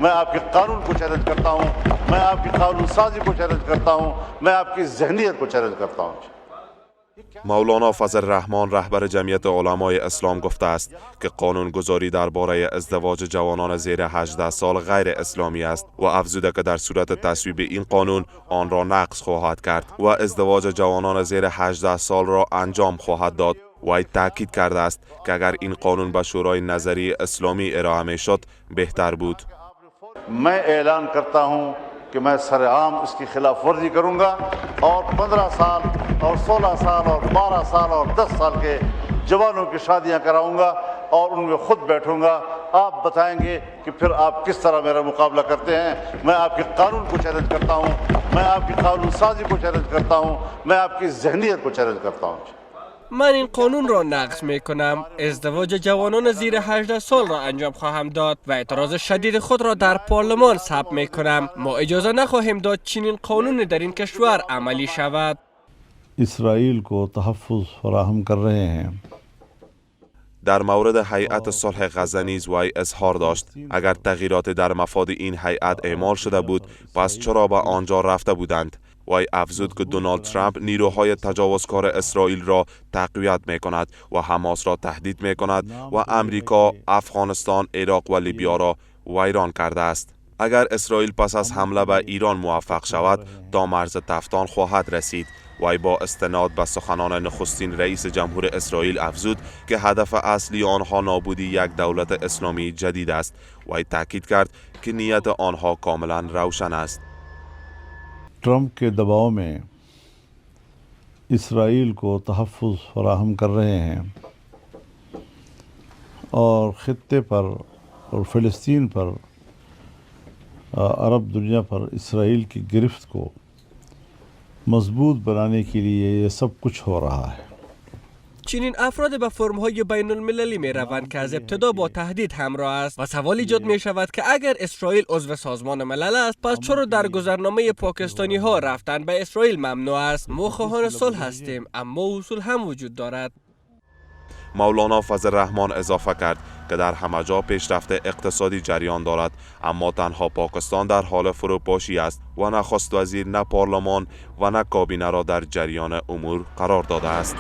मैं आपके कानून को चैलेंज करता हूँ, मैं आपकी कानून साजी को चैलेंज करता हूँ, मैं आपकी जहनीत को चैलेंज करता हूँ. مولانا فضل الرحمن رهبر جمعیت علمای اسلام گفته است که قانونگذاری درباره ازدواج جوانان زیر 18 سال غیر اسلامی است و افزوده که در صورت تصویب این قانون آن را نقض خواهد کرد و ازدواج جوانان زیر 18 سال را انجام خواهد داد. وی تاکید کرده است که اگر این قانون به شورای نظری اسلامی ارائه می شد بهتر بود. मैं ऐलान करता हूँ कि मैं सरेआम इसकी खिलाफ वर्जी करूँगा और 15 साल और 16 साल और 12 साल और 10 साल के जवानों की शादियाँ कराऊँगा और उनमें खुद बैठूँगा. आप बताएंगे कि फिर आप किस तरह मेरा मुकाबला करते हैं. मैं आपके कानून को चैलेंज करता हूँ, मैं आपकी कानून साजी को चैलेंज करता हूँ, मैं आपकी जहनीत को चैलेंज करता हूँ. من این قانون را نقض می کنم. ازدواج جوانان زیر 18 سال را انجام خواهم داد و اعتراض شدید خود را در پارلمان ثبت می کنم. ما اجازه نخواهیم داد چنین قانونی در این کشور عملی شود. اسرائیل کو تحفظ فراهم کر رہے ہیں. در مورد هیئت صلح غزه نیز وی اظهار داشت اگر تغییرات در مفاد این هیئت اعمال شده بود پس چرا به آنجا رفته بودند. وی افزود که دونالد ترامپ نیروهای تجاوزکار اسرائیل را تقویت می کند و حماس را تهدید می کند و امریکا، افغانستان، عراق و لیبیا را ویران کرده است. اگر اسرائیل پس از حمله به ایران موفق شود تا مرز تفتان خواهد رسید. وی با استناد به سخنان نخستین رئیس جمهور اسرائیل افزود که هدف اصلی آنها نابودی یک دولت اسلامی جدید است. وی تاکید کرد که نیت آنها کاملا روشن است. ट्रंप के दबाव में इसराइल को तहफ़्फ़ुज़ फराहम कर रहे हैं और ख़ित्ते पर और फ़लस्तीन पर अरब दुनिया पर इसराइल की गिरफ्त को मजबूत बनाने के लिए ये सब कुछ हो रहा है. چنین افراد به فرم‌های بین المللی می روند که از ابتدا با تهدید همراه است و سوال ایجاد می شود که اگر اسرائیل عضو سازمان ملل است پس چرا در گذرنامه پاکستانی ها رفتن به اسرائیل ممنوع است؟ ما خواهان صلح هستیم اما اصول هم وجود دارد. مولانا فضل الرحمن اضافه کرد که در همه جا پیشرفت اقتصادی جریان دارد اما تنها پاکستان در حال فروپاشی است و نه نخست وزیر نه پارلمان و نه کابینه را در جریان امور قرار داده است.